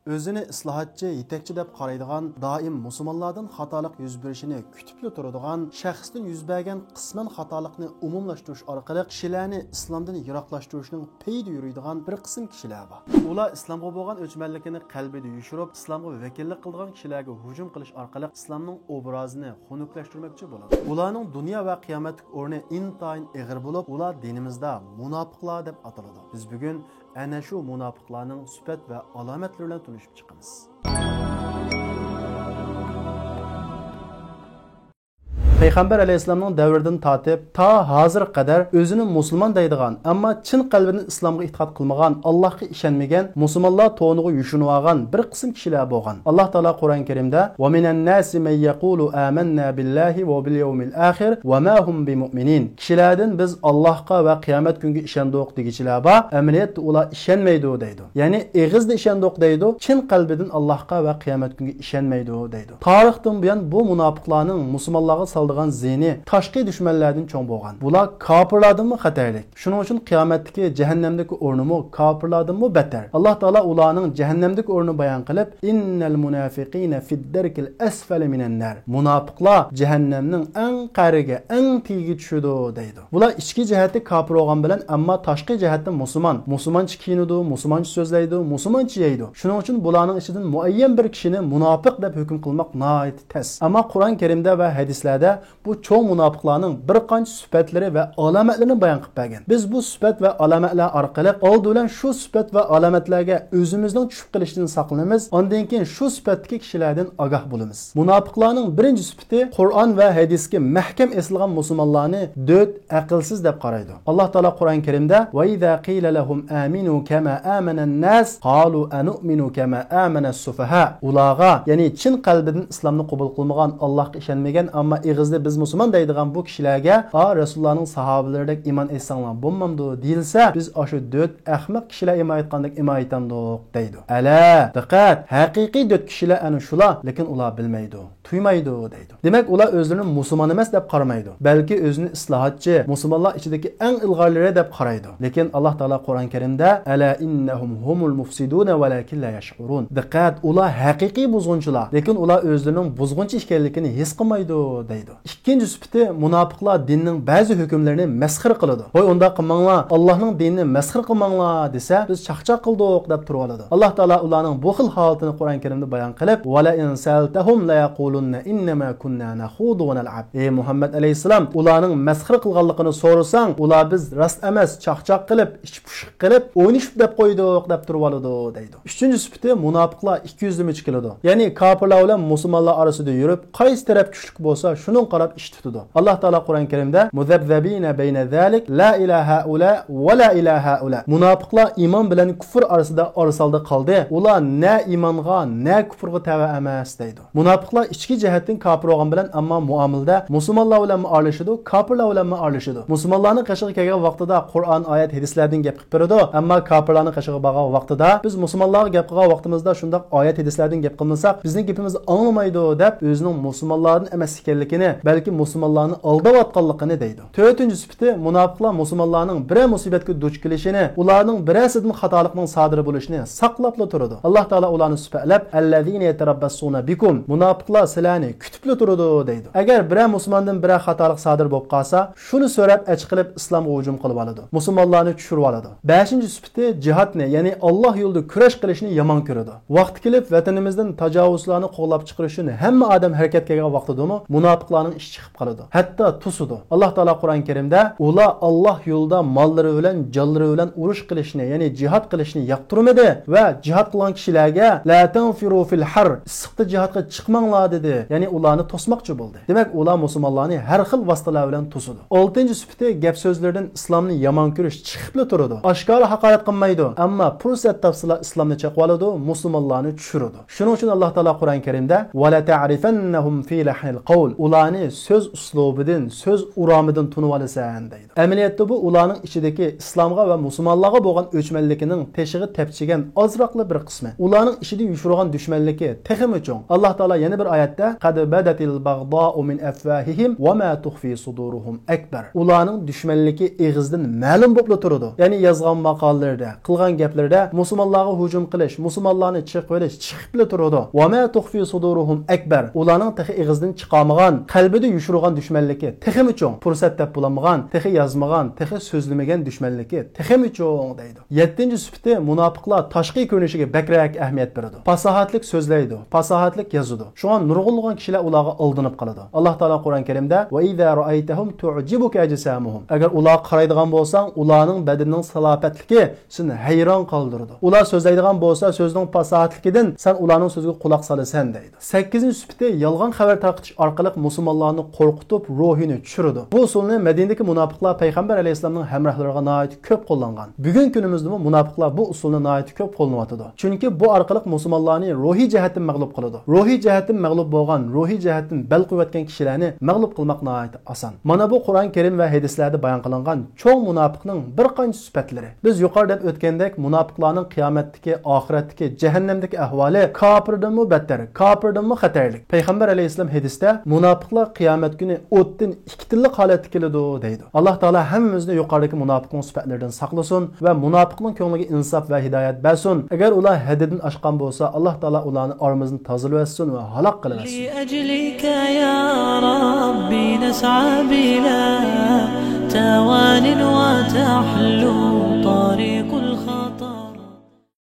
Özünü islohotchi, yetakchi deb qaraydigan, doim musulmonlardan xatolik yuz berishini kutib turadigan, shaxsdan yuz bergan qisman xatolikni umumlashtirish orqali kishilarni islomdan yiroqlashtirishning payida yuradigan bir qism kishilar bor. Ular islomga bo'lgan o'chmanlikini qalbida yushirib, islomga vakillik qilgan kishilarga hujum qilish orqali islomning obrazini xunuklashtirmoqchi bo'ladi. Ularning dunyo va qiyomatlik o'rni intayin ig'ir bo'lib, ular dinimizda munofiqlar deb ataladi. Biz bugun ana shu munofiqlarning sifat va alomatlaridan tanishib chiqamiz. Peygamber aleyhisselamның davrından tatib ta hazır qadar özünü musulman deydigan, amma chin qalbidan islomga itiqad qilmagan, Allohga ishonmagan musulmonlar to'niga yushunib olgan bir qism kishilar bo'lgan. Alloh taolo Qur'on Karimda "Va minan nasi man yaqulu amanna billahi va bil yawmil akhir va ma hum bimu'minin." Kishilardan biz Allohga va qiyomat kuniga ishondik degichilar bor, amaliyotda ular ishonmaydi deydi. Ya'ni eg'izda ishondik deydi, chin qalbidan Allohga va qiyomat kuniga ishonmaydi deydi. Tarixdan buyon bu munofiqlarning musulmonlarga zini tashqi düşmanlardan çoğ bo'lgan. Bular kafirlardanmı xatarlik. Shuning uchun qiyomatdagi jahannamdagi o'rnimi kafirlardanmı better. Alloh taolo ularning jahannamdagi o'rnini bayon qilib, "Innal munafiqina fid-darkil asfali minan nar." Munofiqlar jahannamning eng qariga, eng tigi tushadi deydi. Bular ichki jihatda kafir bo'lgan bilan, ammo tashqi jihatda musulmon. Musulmoncha kiyinadi, musulmoncha so'zlaydi, musulmoncha yeydi. Shuning uchun bularning ichidan muayyan bir kishini munofiq deb hukm qilmoq nihoyat tez. Ammo Qur'on Karimda va hadislarda bu çoğ munofiqlarning bir qancha sifatlari va alomatlarini bayon qilib bergan. Biz bu sifat va alomatlar orqali oldi bilan shu sifat va alomatlarga o'zimizning tushib qilishdan saqlanamiz. Ondan keyin shu sifatdagi kishilardan ogoh bo'lamiz. Munofiqlarning birinchi sifati Qur'on va hadisga mahkam esilgan musulmonlarni dod aqlsiz deb qaraydi. Alloh taolo Qur'on Karimda "Va iza qila lahum aminu kama amana an-nas qalu anu'minu kama amana as-sufaha." Ularga, ya'ni chin qalbidan islomni qabul qilmagan, Allohga ishonmagan, ammo eg'izda biz musulmon deydigan bu kishilarga Rasulullohning sahobalaridak iymon etsanglar bo'lmamdi deyilsa, biz shu dod ahmoq kishilar iymon etgandek iymon etamdik deydi. Ala, diqqat, haqiqiy dod kishilar ana shular, lekin ular bilmaydi, tuymaydi deydi. Demak, ular o'zlarini musulmon emas deb qaramaydi, balki o'zini islohotchi, musulmonlar ichidagi eng ilg'orlari deb qaraydi. Lekin Alloh taolo Qur'on Karimda "Ala innahum humul mufsiduna walakin la yash'urun." Diqqat, ular haqiqiy buzg'unchilar, lekin ular o'zlarining buzg'unchi ekanligini his qilmaydi deydi. İkinci sifati munofiqlar dinning ba'zi hukmlarini masxir qiladi. Voy unda qilmanglar, Allohning dinini masxir qilmanglar desa, biz chaqchaq qildik deb turib oladi. Alloh taolo ularning bu xil holatini Qur'on Karimda bayon qilib, "Va la insaltahum la yaqulunna innama kunna nakhudu va nal'ab." Ey Muhammad alayhisalom, ularning masxir qilganligini so'rasang, ular biz rost emas, chaqchaq qilib, ichpushq qilib, o'ynashib deb qo'ydik deb turib oladi deydi. Uchinchi sifati munofiqlar ikkiyuzlamachi keladi. Ya'ni kofirlar bilan musulmonlar orasida yurib, qaysi taraf kuchli bo'lsa, shuning qarab ish tutadi. Alloh taolo Qur'on Karimda "Muzabbabina bayna zalik la ilaha ula va la ilaha ula." Munofiqlar iymon bilan kufr orasida orsalda qoldi. Ular na iymonga, na kufrga tava emas deydi. Munofiqlar ichki jihatdan kofir bo'lgan bilan, ammo muomilada musulmonlar bilan aralashadi, kofirlar bilan aralashadi. Musulmonlarning qashig'iga kelgan vaqtida Qur'on, oyat, hadislardan gap qilib beradi, ammo kofirlarning qashig'iga borgan vaqtida biz musulmonlarga gap qilgan vaqtimizda shunday oyat, hadislardan gap qilmasak, bizning gapimizni anglamaydi deb o'zining musulmonlardan emas ekanligini, balki musulmonlarni aldayotganligini deydi. To'rtinchi sifati munofiqlar musulmonlarning bir musibatga duch kelishini, ularning birasidan xatolikning sodir bo'lishini saqlab turadi. Alloh taolo ularni sifatlab "Allazina yatarabbasuna bikum." Munofiqlar sizlarni kutib turadi deydi. Agar bir musulmondan bir xatolik sodir bo'lib qolsa, shuni so'rab qilib islomga hujum qilib oladi. Musulmonlarni tushirib oladi. 5-sifati jihadni, ya'ni Alloh yo'lida kurash qilishni yomon ko'radi. Vaqt kelib vatanimizdan tajovuzlarni qo'llab chiqarishni hamma odam harakat qilgan vaqtidami munofiqlarning ish chiqib qoladi. Hatta tusudi. Alloh taolo Qur'on Karimda ular Alloh yo'lida mollari bilan, jonlari bilan urush qilishni, ya'ni jihad qilishni yoqtirmadi va jihad qilgan kishilarga la tanfiru fil har, issiqda jihadga chiqmanglar dedi. Ya'ni ularni to'smoqchi bo'ldi. Demak, ular musulmonlarni har xil vositalar bilan to'sidi. 6-sifati gap so'zlardan islomni yomon ko'rish chiqib turadi. Oshkora haqorat qilmaydi, ammo fursat topsa islomni chaqib oladi, musulmonlarni tushiradi. Shuning uchun Alloh taolo Qur'on Karimda "Va la ta'rifannahum fi lahnil qawl." Ularni so'z uslubidan, so'z uromidan tunib olasan deydi. Amaliyotda bu ularning ichidagi islomga va musulmonlarga bo'lgan o'chmanligining teshig'i tepchigan ozroqli bir qismi. Ularning ichida yushirgan dushmanligi texmi cho'ng. Alloh taolo yana bir oyat ayette qad badatil baghda'u min afwahihim ve ma tukhfi suduruhum akbar. Ularning dushmanligi eg'izdan ma'lum bo'lib turadi. Ya'ni yozgan maqolalarda, qilgan gaplarda musulmonlarga hujum qilish, musulmonlarni chiqib olish chiqib turadi. Ve ma tukhfi suduruhum akbar. Ularning texi eg'izdan chiqamagan, qalbida yushirgan dushmanligi texmi cho'ng. Fursat tap bo'lmagan, texi yozmagan, texi so'zlamagan dushmanligi texmi cho'ng deydi. 7-sifati munofiqlar tashqi ko'rinishiga bakrak ahamiyat beradi. Fasohatlik so'zlaydi, fasohatlik yozadi. Shunga nurg'unlagan kishilar ularga aldanib qoladi. Alloh taolo Qur'on Karimda va iza ra'aytahum tu'jibuka ajsamuhum. Agar ular qaraydigan bo'lsang, ularning badanining salobatligi seni hayron qoldiradi. Ular so'zlaydigan bo'lsa, so'zning fasohatligidan sen ularning so'ziga quloq solasan deydi. 8-sifati yolg'on xabar tarqatish orqali musulmonlarni qo'rqitib, ruhini tushiradi. Bu usulni Madinadagi munofiqlar payg'ambar alayhisolamning hamrohlariga nihoyat ko'p qo'llangan. Bugun kunimizda munofiqlar bu usulni nihoyat ko'p qo'llanadi. Chunki bu orqali musulmonlarni ruhiy jihatdan mag'lub qiladi. Ruhiy jihatdan mag'lub bo'lgan, ruhiy jihatdan bel quvvatgan kishilarni mag'lub qilmoq nihoyat oson. Mana bu Qur'on Karim va hadislarda bayon qilingan cho'ng munofiqning bir qancha sifatlari. Biz yuqorida o'tgandek munofiqlarning qiyomatdagi, oxiratdagi, jahannamdagi ahvoli kofirdan battar, kofirdan xatarli. Payg'ambar alayhisalom hadisda munofiqlar qiyomat kuni o'tdan ikkitillik holatga keladi deydi. Alloh taolo hammamizni yuqoridagi munofiqning sifatlaridan saqlasin va munofiqning ko'ngliga insof va hidoyat bersin. Agar ular haddidan oshgan bo'lsa, Alloh taolo ularni orimizni tozalasin va halok qilsin. Li ajlika ya Rabbi nas'a bila tawanin wa tahlu tariqul